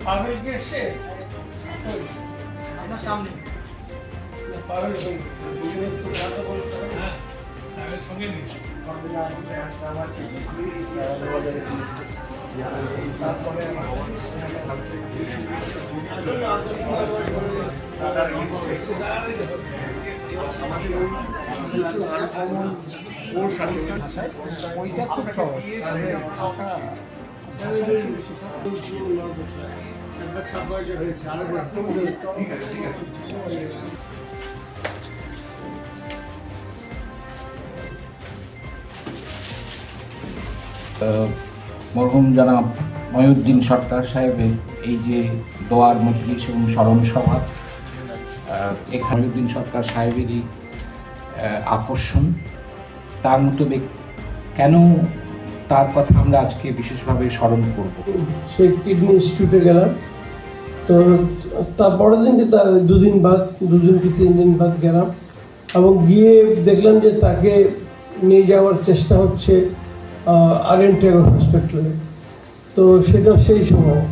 পাবেল কে এসছে আপনার সামনে পাবেল হ্যাঁ সাহেবের সঙ্গে নেই ওইটা খুব সহজ মরহুম জনাব মহিউদ্দিন সরকার সাহেবের এই যে দোয়ার মজলিস এবং স্মরণ সভা, এখানে মহিউদ্দিন সরকার সাহেবেরই আকর্ষণ। তার মতো কেন তার কথা আমরা আজকে বিশেষভাবে স্মরণ করব। সেই কিডনি ইনস্টিটিউটে গেলাম, তো তার পরের দিনকে দুদিন কি 3 দিন বাদ গেলাম এবং গিয়ে দেখলাম যে তাকে নিয়ে যাওয়ার চেষ্টা হচ্ছে RN Tagore হসপিটালে। তো সেটা সেই সময়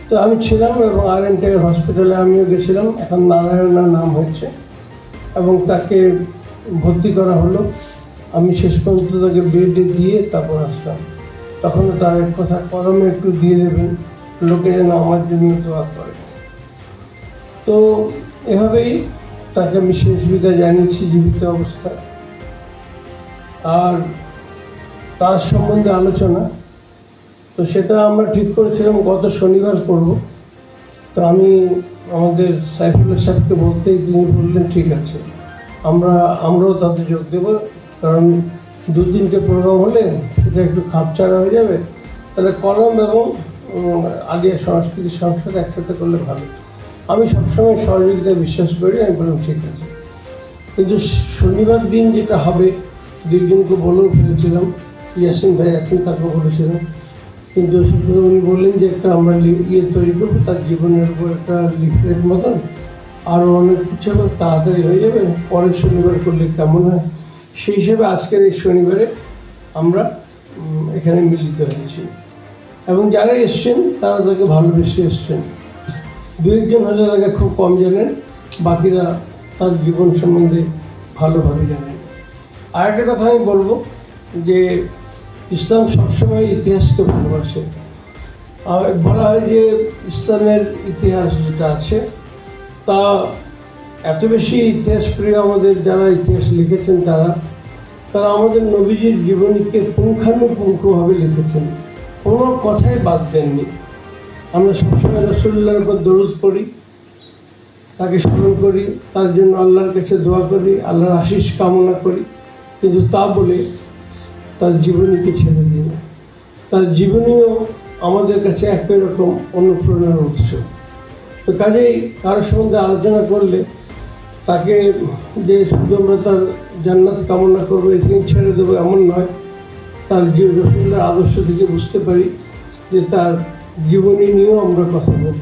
তো আমি ছিলাম এবং RN Tagore হসপিটালে আমিও গেছিলাম, এখন নারায়ণার নাম হয়েছে, এবং তাকে ভর্তি করা হলো। আমি শেষ পর্যন্ত তাকে বেডে দিয়ে তারপর আসলাম। তখনও তার এক কথা, কলমে একটু দিয়ে দেবেন, লোকে যেন আমার জন্য দোয়া করে। তো এভাবেই তাকে আমি শেষ বিদায় জানিয়েছি জীবিত অবস্থা। আর তার সম্বন্ধে আলোচনা, তো সেটা আমরা ঠিক করেছিলাম গত শনিবার করব। তো আমি আমাদের সাইফুল্লাহ সাহেবকে বলতেই তিনি বললেন ঠিক আছে, আমরাও তাতে যোগ দেব, কারণ 2-3টে প্রোগ্রাম হলে সেটা একটু খাপছাড়া হয়ে যাবে। তাহলে কলম এবং আলিয়া সংস্কৃতি সংসদ একসাথে করলে ভালো। আমি সবসময় সহযোগিতায় বিশ্বাস করি, আমি বললাম ঠিক আছে। কিন্তু শনিবার দিন যেটা হবে, 2জনকে বলেও ফেলেছিলাম, ইয়াসিন ভাই আছেন, তাকে বলেছিলাম, কিন্তু উনি বললেন যে একটা আমরা তৈরি করবো তার জীবনের উপর একটা লিফলেট মতন, আরও অনেক কিছু হবে, তাড়াতাড়ি হয়ে যাবে, পরের শনিবার করলে কেমন হয়। সেই হিসেবে আজকের এই শনিবারে আমরা এখানে মিলিত হয়েছি এবং যারা এসছেন তারা তাকে ভালোবেসে এসছেন। 2-1জন হলে তাকে খুব কম জানেন, বাকিরা তার জীবন সম্বন্ধে ভালোভাবে জানেন। আর একটা কথা আমি বলবো যে ইসলাম সবসময় ইতিহাসকে ভালোবাসে। আর বলা হয় যে ইসলামের ইতিহাস যেটা আছে তা এত বেশি ইতিহাস প্রিয়, আমাদের যারা ইতিহাস লিখেছেন তারা আমাদের নবীজির জীবনীকে পুঙ্খানুপুঙ্খভাবে লিখেছেন, কোনো কথাই বাদ দেননি। আমরা সবসময় রাসূলুল্লাহর উপর দরুদ পড়ি, তাকে স্মরণ করি, তার জন্য আল্লাহর কাছে দোয়া করি, আল্লাহর আশীষ কামনা করি, কিন্তু তা বলে তার জীবনীকে ছেড়ে দিই না। তার জীবনীও আমাদের কাছে একই রকম অনুপ্রেরণার উৎস। তো কাজেই কারোর সম্বন্ধে আলোচনা করলে তাকে যে শুধু আমরা তার জান্নাত কামনা করবো, এখানে ছেড়ে দেবো এমন নয়। তার রাসূলুল্লাহর আদর্শ থেকে বুঝতে পারি যে তার জীবনী নিয়েও আমরা কথা বলব,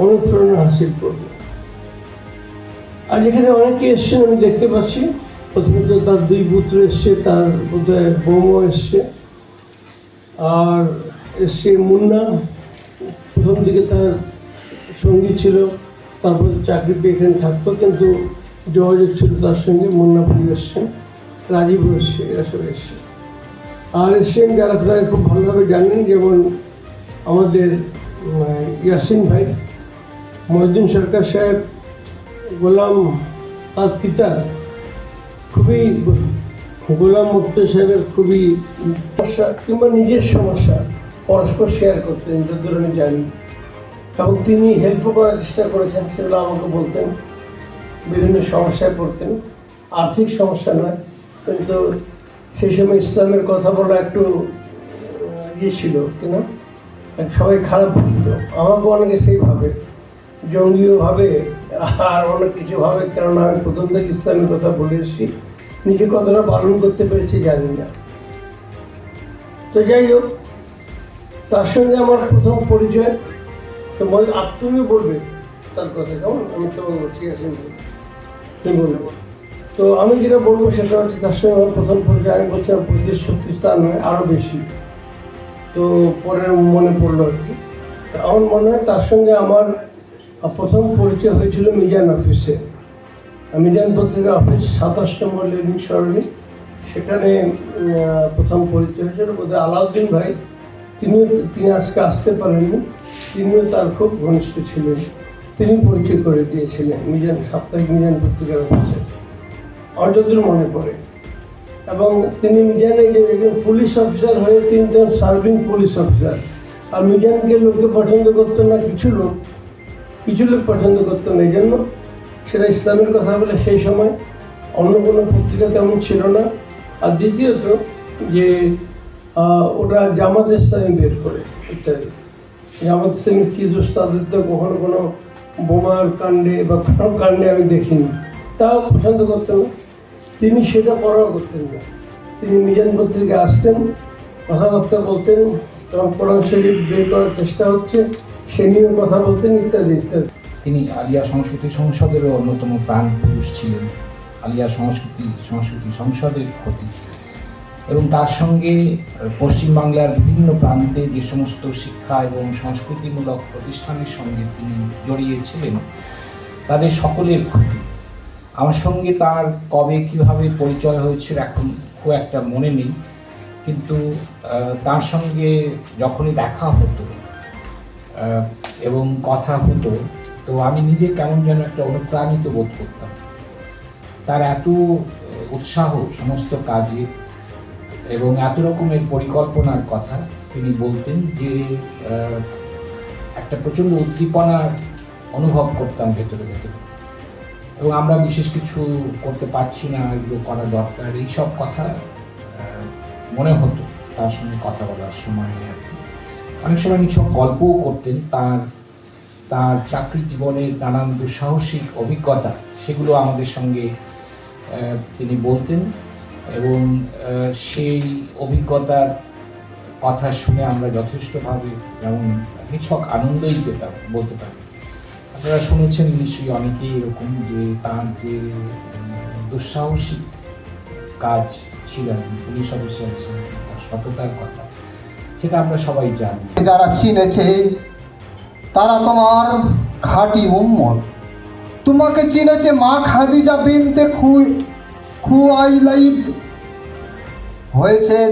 অনুপ্রেরণা হাসিল করব। আজ এখানে অনেকে এসছেন, আমি দেখতে পাচ্ছি। প্রথমত তার 2 পুত্র এসছে, তার বোধহয় বৌমা এসছে, আর এসছে মুন্না। প্রথম দিকে তার সঙ্গী ছিল, তারপর চাকরি পেয়ে এখানে থাকতো, কিন্তু যোগাযোগ ছিল তার সঙ্গে। মুন্না ভাই এসছেন, রাজীবও এসছে, এরা সব এসছে। আর এসছেন যারা তারা খুব ভালোভাবে জানেন, যেমন আমাদের ইয়াসিন ভাই, মহিউদ্দিন সরকার সাহেব, গোলাম তার পিতা খুবই, গোলাম মুক্তি সাহেবের খুবই সমস্যা কিংবা নিজের সমস্যা পরস্পর শেয়ার করতেন, যতদূর আমি জানি, এবং তিনি হেল্পও করার চেষ্টা করেছেন। সেগুলো আমাকে বলতেন, বিভিন্ন সমস্যায় পড়তেন, আর্থিক সমস্যা নয়, কিন্তু সেই সময় ইসলামের কথা বলা একটু ছিল কিনা, সবাই খারাপ ভাবতো, আমাকেও অনেকে সেইভাবে জঙ্গিওভাবে আর অনেক কিছু ভাবে, কেননা আমি প্রথম থেকে ইসলামের কথা বলে এসেছি, নিজে কতটা পালন করতে পেরেছি জানি না। তো যাই হোক, তার সঙ্গে আমার প্রথম পরিচয়। তো তুমি বলবে তার কথা, কেমন? আমি তো বলবো ঠিক আছে, তুমি বলবো। তো আমি যেটা বলবো সেটা হচ্ছে, তার সঙ্গে আমার প্রথম পরিচয়, আমি বলছিলাম 35-36 তা নয়, আরও বেশি। তো পরে মনে পড়লো আর কি। আমার মনে হয় তার সঙ্গে আমার প্রথম পরিচয় হয়েছিল মিজান অফিসে। মিজান পত্রিকা অফিস 27 নম্বর লেনিন সরণি, সেখানে প্রথম পরিচয় হয়েছিল। বোধহয় আলাউদ্দিন ভাই, তিনি আজকে আসতে পারেননি, তিনিও তার খুব ঘনিষ্ঠ ছিলেন, তিনি পরিচয় করে দিয়েছিলেন মিজান সাপ্তাহিক মিজান পত্রিকার অফিসে, আমার যতদূর মনে পড়ে। এবং তিনি মিজানে যে একজন পুলিশ অফিসার হয়ে তিনি তো সার্ভিং পুলিশ অফিসার, আর মিজানকে লোকে পছন্দ করতো না, কিছু লোক পছন্দ করতো না। এই জন্য সেটা ইসলামের কথা বলে সেই সময় অন্য কোনো পত্রিকা তেমন ছিল না। আর দ্বিতীয়ত যে ওরা জামাত ইসলামী বের করে ইত্যাদি, জামাত ইসলামী কী দোষ, তাদের তো কখনো কোনো বোমার কাণ্ডে বা কোনো কাণ্ডে আমি দেখিনি, তাও পছন্দ করতেন না। তিনি সেটা পড়াও করতেন না। তিনি মিজান পত্রিকা আসতেন, কথাবার্তা বলতেন, তখন কোরআন শরীফ বের করার চেষ্টা হচ্ছে সে নিয়ে কথা বলতেন ইত্যাদি ইত্যাদি। তিনি আলিয়া সংস্কৃতি সংসদেরও অন্যতম প্রাণ পুরুষ ছিলেন, আলিয়া সংস্কৃতি সংসদের ক্ষতি, এবং তার সঙ্গে পশ্চিমবাংলার বিভিন্ন প্রান্তে যে সমস্ত শিক্ষা এবং সংস্কৃতিমূলক প্রতিষ্ঠানের সঙ্গে তিনি জড়িয়েছিলেন তাদের সকলের ক্ষতি। আমার সঙ্গে তার কবে কিভাবে পরিচয় হয়েছিল এখন খুব একটা মনে নেই, কিন্তু তার সঙ্গে যখনই দেখা হতো এবং কথা হতো তো আমি নিজে কেমন যেন একটা অনুপ্রাণিত বোধ করতাম। তার এত উৎসাহ সমস্ত কাজে এবং এত রকমের পরিকল্পনার কথা তিনি বলতেন যে একটা প্রচণ্ড উদ্দীপনার অনুভব করতাম ভেতরে ভেতরে, এবং আমরা বিশেষ কিছু করতে পারছি না, এগুলো করা দরকার, এইসব কথা মনে হতো তার সঙ্গে কথা বলার সময়। অনেক সময় নিছক গল্পও করতেন, তার চাকরি জীবনের নানান দুঃসাহসিক অভিজ্ঞতা সেগুলো আমাদের সঙ্গে তিনি বলতেন, এবং সেই অভিজ্ঞতার কথা শুনে আমরা যথেষ্টভাবে যেমন নিছক আনন্দই পেতাম বলতে পারি। আপনারা শুনেছেন নিশ্চয়ই অনেকেই এরকম যে তার যে দুঃসাহসিক কাজ ছিলেন, পুলিশ অফিসার ছিলেন, সততার কথা, সেটা আমরা সবাই জানি। যারা চিনেছে তারা তোমার খাঁটি উম্মত। তোমাকে চিনেছে মা খাদিজা বিনতে খুয়াইলাইদ হয়েছেন,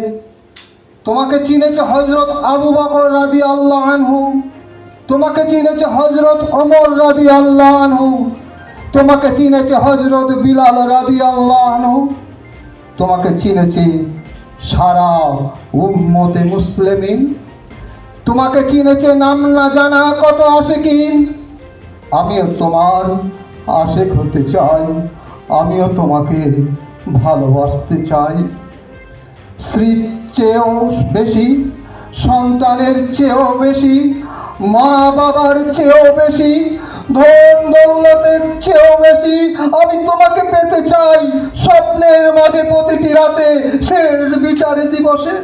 তোমাকে চিনেছে হযরত আবু বকর রাদিয়াল্লাহু আনহু, তোমাকে চিনেছে হযরত ওমর রাদিয়াল্লাহু আনহু, তোমাকে চিনেছে হযরত বিলাল রাদিয়াল্লাহু আনহু, তোমাকে চিনেছে সারা উম্মতে মুসলিমিন, তোমাকে চিনেছে নাম না জানা কত আশিকিন। আমিও তোমার আশিক হতে চাই, আমিও তোমাকে ভালোবাসতে চাই। স্ত্রীর চেয়েও বেশি, সন্তানের চেয়েও বেশি, মা বাবার চেয়েও বেশি, ধন দৌলতের চেয়েও বেশি আমি তোমাকে পেতে চাই স্বপ্নের মাঝে প্রতিটি রাতে শেষ বিচারে দিবসে।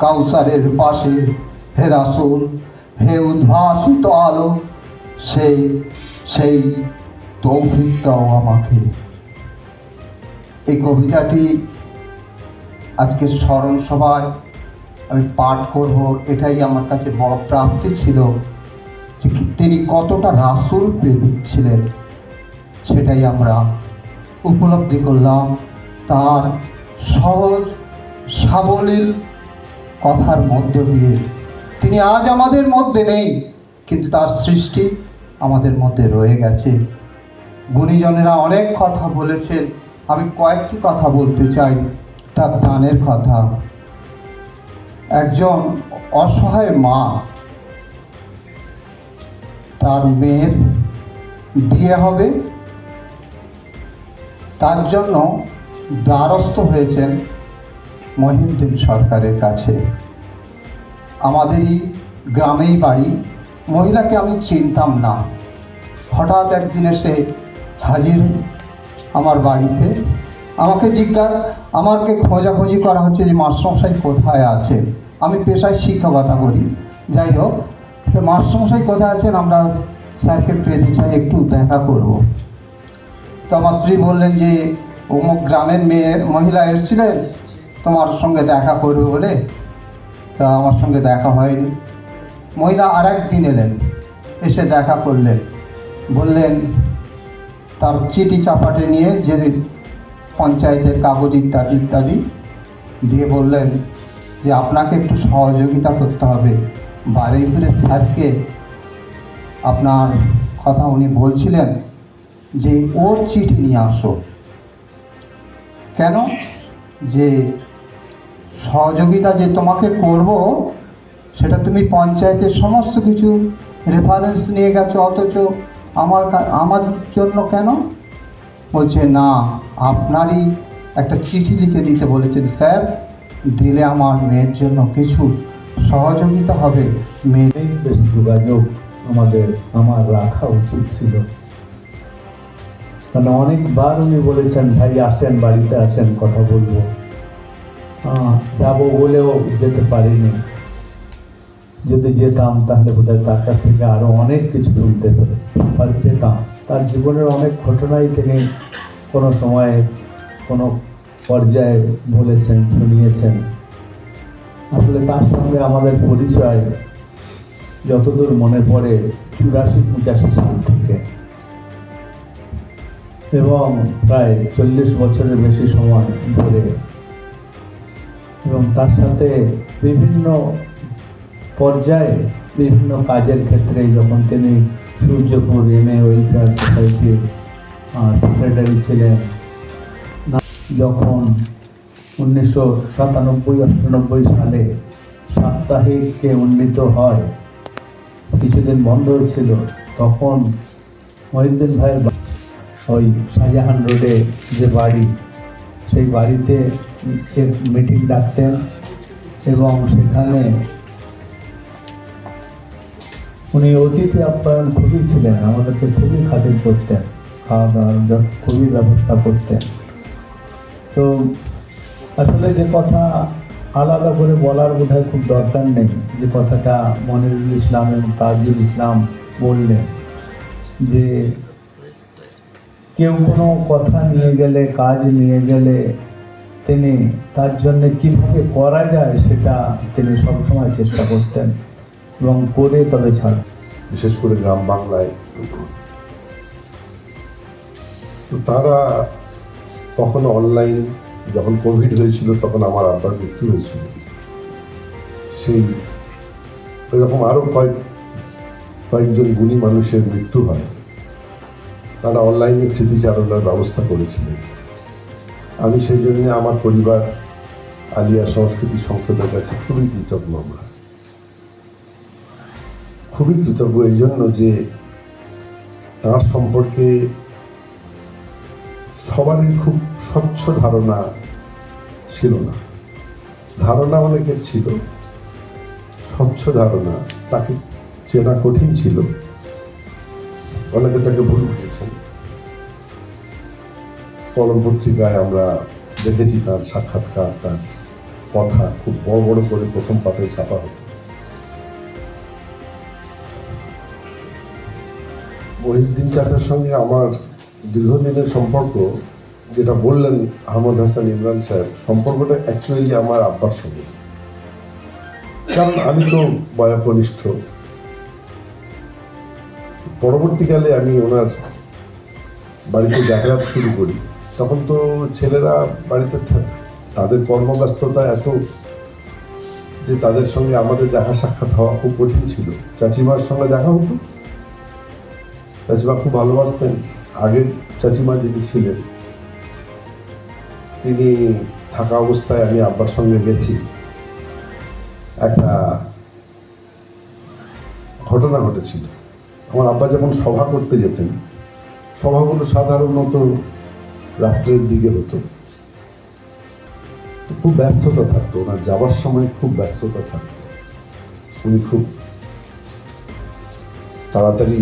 কাউসারের পাশে হে রাসূল, হে উদ্ভাসিত আলো, সেই তৌফিক দাও আমাকে। এই কবিতাটি আজকে স্মরণ সভায় আমি পাঠ করব, এটাই আমার কাছে বড় প্রাপ্তি ছিল যে তিনি কতটা রাসূল প্রেমিক ছিলেন সেটাই আমরা উপলব্ধি করলাম তার সহজ সাবলীল কথার মধ্য দিয়ে। তিনি আজ আমাদের মধ্যে নেই, কিন্তু তার সৃষ্টি আমাদের মধ্যে রয়ে গেছে। গুণীজনেরা অনেক কথা বলেছেন, আমি কয়েকটি কথা বলতে চাই। তার দানের কথা। একজন অসহায় মা, তার মেয়ের বিয়ে হবে, তার জন্য দ্বারস্থ হয়েছেন মহিউদ্দিন সরকারের কাছে। আমাদেরই গ্রামেই বাড়ি, মহিলাকে আমি চিনতাম না, হঠাৎ একদিন এসে হাজির আমার বাড়িতে। আমাকে খোঁজাখুঁজি করা হচ্ছে যে মাস্টারমশাই কোথায় আছেন। আমি পেশায় শিক্ষকতা করি, যাই হোক, তো মাস্টারমশাই কোথায় আছেন, আমরা স্যারকে পেতে চাই, একটু দেখা করব। তো আমার স্ত্রী বললেন যে অমুক গ্রামের মহিলা এসেছিলেন তোমার সঙ্গে দেখা করবে বলে, তা আমার সঙ্গে দেখা হয়নি। মহিলা আর একদিন এলেন, এসে দেখা করলেন, বললেন তার চিঠি চাপাটে নিয়ে যে পঞ্চায়েতের কাগজ ইত্যাদি ইত্যাদি দিয়ে বললেন যে আপনাকে একটু সহযোগিতা করতে হবে। বারুইপুরের স্যারকে আপনার কথা উনি বলছিলেন যে ওর চিঠি নিয়ে আসো। কেন? যে সহযোগিতা যে তোমাকে করব সেটা তুমি পঞ্চায়েতের সমস্ত কিছু রেফারেন্স নিয়ে গেছো, অথচ আমার জন্য কেন? বলছে না, আপনারই একটা চিঠি লিখে দিতে বলেছেন স্যার, দিলে আমার মেয়ের জন্য কিছু সহযোগিতা হবে। অনেক বেশি যোগাযোগ আমার রাখা উচিত ছিল, কারণ অনেকবার উনি বলেছেন ভাই আসেন, বাড়িতে আসেন, কথা বলবো। যাবো বলেও যেতে পারিনি। যদি যেতাম তাহলে বোধহয় তার কাছ থেকে আরো অনেক কিছু শুনতে পেতাম। তার জীবনের অনেক ঘটনাই তিনি কোনো সময়ে কোনো পর্যায়ে বলেছেন, শুনিয়েছেন। আসলে তার সঙ্গে আমাদের পরিচয় যতদূর মনে পড়ে 84-85 সাল থেকে, এবং প্রায় 40 বছরের বেশি সময় ধরে, এবং তার সাথে বিভিন্ন পর্যায়ে বিভিন্ন কাজের ক্ষেত্রে যখন তিনি সূর্যপুর এমএ ওয়েলফেয়ার সোসাইটির সেক্রেটারি ছিলেন, যখন 1997-98 সালে সাপ্তাহিককে উন্নীত হয়, কিছুদিন বন্ধ হয়েছিল, তখন মহিউদ্দিন ভাইয়ের ওই শাহজাহান রোডে যে বাড়ি, সেই বাড়িতে মিটিং ডাকতেন এবং সেখানে উনি অতিথি আপ্যায়ন খুবই ছিলেন, আমাদেরকে খুবই খাতির করতেন, খাওয়া দাওয়ার খুবই ব্যবস্থা করতেন। তো আসলে যে কথা আলাদা করে বলার বোধহয় খুব দরকার নেই, যে কথাটা মনিরুল ইসলাম এবং তাজুল ইসলাম বললেন, যে কেউ কোনো কথা নিয়ে গেলে, কাজ নিয়ে গেলে তিনি তার জন্য কীভাবে করা যায় সেটা তিনি সবসময় চেষ্টা করতেন এবং করে তবে ছাড়। বিশেষ করে গ্রাম বাংলায় তো তারা কখনো অনলাইন, যখন কোভিড হয়েছিল তখন আমার আব্বার মৃত্যু হয়েছিল, সেই এরকম আরও কয়েকজন গুণী মানুষের মৃত্যু হয়, তারা অনলাইনে স্মৃতিচারণার ব্যবস্থা করেছিলেন। আমি সেই জন্য আমার পরিবার আলিয়া সংস্কৃতি সংসদের কাছে খুবই কৃতজ্ঞ। আমরা খুবই কৃতজ্ঞ এই জন্য যে তার সম্পর্কে সবারই খুব স্বচ্ছ ধারণা ছিল না, ধারণা অনেকের ছিল, স্বচ্ছ ধারণা, তাকে চেনা কঠিন ছিল, অনেকে তাকে ভুল বুঝেছেন। কলম পত্রিকায় আমরা দেখেছি তার সাক্ষাৎকার, তার কথা খুব বড় বড় করে প্রথম পাতায় ছাপা হতো। মহিউদ্দিন চাচার সঙ্গে আমার দীর্ঘদিনের সম্পর্ক, যেটা বললেন আহমদ হাসান ইমরান সাহেব, সম্পর্কটা অ্যাকচুয়ালি আমার আব্বার সঙ্গে, কারণ আমি তো বয়োকনিষ্ঠ। পরবর্তীকালে আমি ওনার বাড়িতে যাতায়াত শুরু করি, তখন তো ছেলেরা বাড়িতে তাদের কর্মব্যস্ততা এত যে তাদের সঙ্গে আমাদের দেখা সাক্ষাৎ হওয়া খুব কঠিন ছিল। চাচিমার সঙ্গে দেখা হতো, চাচিমা খুব ভালোবাসতেন। আগের চাচিমা যিনি ছিলেন, তিনি থাকা অবস্থায় আমি আব্বার সঙ্গে গেছি। একটা ঘটনা ঘটেছিল, আমার আব্বা যখন সভা করতে যেতেন, সভাগুলো সাধারণত রাত্রের দিকে হতো, খুব ব্যস্ততা থাকতো, ওনার যাবার সময় খুব ব্যস্ততা থাকতো। উনি খুব তাড়াতাড়ি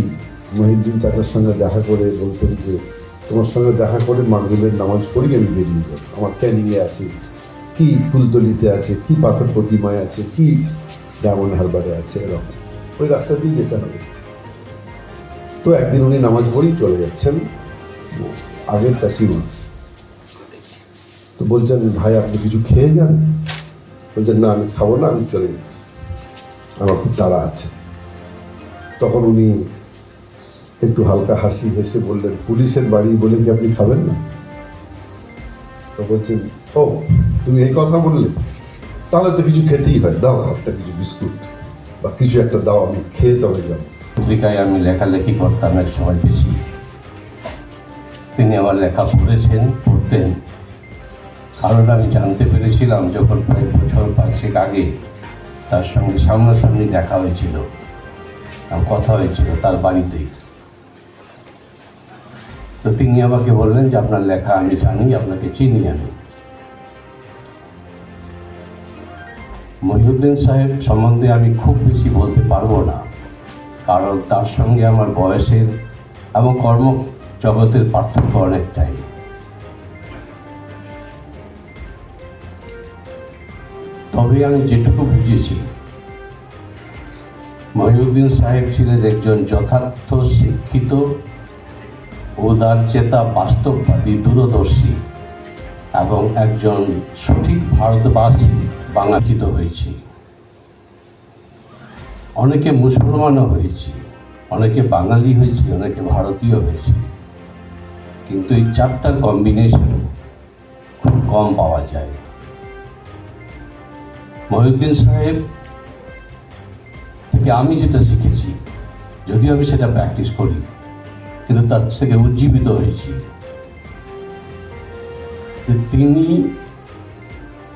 মহিউদ্দিন চাচার সঙ্গে দেখা করে বলতেন যে তোমার সঙ্গে দেখা করে মাগরিবের নামাজ পড়ি আমি বেরিয়ে যাব, আমার ক্যানিংয়ে আছে, কি ফুলতলিতে আছে, কি পাথর প্রতিমায় আছে, কি ডায়মন্ড হারবারে আছে, এরকম ওই রাস্তা দিয়ে যেতে হবে। তো একদিন উনি নামাজ পড়েই চলে যাচ্ছেন, আগের চাচিমা। তো বলছেন ভাই আপনি কিছু খেয়ে যান? বলছেন না আমি খাবো না, আমি চলে যাচ্ছি, আমার খুব তাড়া আছে। তখন উনি একটু হালকা হাসি হেসে বললেন, পুলিশের বাড়ি বলে কি আপনি খাবেন না? তো বলছেন, ও তুমি এই কথা বললে, তাহলে তো কিছু খেতেই হয়, দাও একটা কিছু বিস্কুট বা কিছু একটা দাও, আমি খেয়ে তবে যাব। পত্রিকায় আমি লেখালেখি করতাম এক সময় বেশি। তিনি আমার লেখা পড়েছেন, পড়তেন। কারণ আমি জানতে পেরেছিলাম যখন প্রায় বছর 5 আগে তার সঙ্গে সামনাসামনি দেখা হয়েছিল, কথা হয়েছিল তার বাড়িতেই। তো তিনি আমাকে বললেন যে আপনার লেখা আমি জানি, আপনাকে চিনি আমি। মহিউদ্দিন সাহেব সম্বন্ধে আমি খুব বেশি বলতে পারবো না, কারণ তার সঙ্গে আমার বয়সের এবং কর্মজগতের পার্থক্য অনেকটাই। তবে আমি যেটুকু বুঝেছি, মহিউদ্দিন সাহেব ছিলেন একজন যথার্থ শিক্ষিত, উদারচেতা, বাস্তববাদী, দূরদর্শী এবং একজন সঠিক ভারতবাসী। বাঙালিত হয়েছি, অনেকে মুসলমানও হয়েছি, অনেকে বাঙালি হয়েছি, অনেকে ভারতীয় হয়েছি, কিন্তু এই চারটার কম্বিনেশন খুব কম পাওয়া যায়। মহিউদ্দিন সাহেব থেকে আমি যেটা শিখেছি, যদিও আমি সেটা প্র্যাকটিস করি, কিন্তু তার থেকে উজ্জীবিত হয়েছি যে তিনি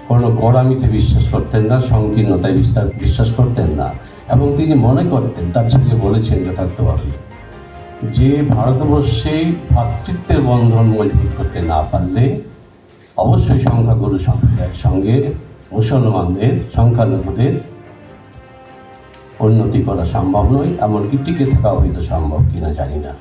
কোনো গোড়ামিতে বিশ্বাস করতেন না, সংকীর্ণতায় বিশ্বাস করতেন না, এবং তিনি মনে করতেন, তার ছেলে বলেছেন যথার্থভাবে, যে ভারতবর্ষে ভ্রাতৃত্বের বন্ধন মজবুত করতে না পারলে অবশ্যই সংখ্যাগুরু সম্প্রদায়ের সঙ্গে মুসলমানদের, সংখ্যালঘুদের উন্নতি করা সম্ভব নয়, এমনকি টিকে থাকা হয়তো সম্ভব কিনা জানি না।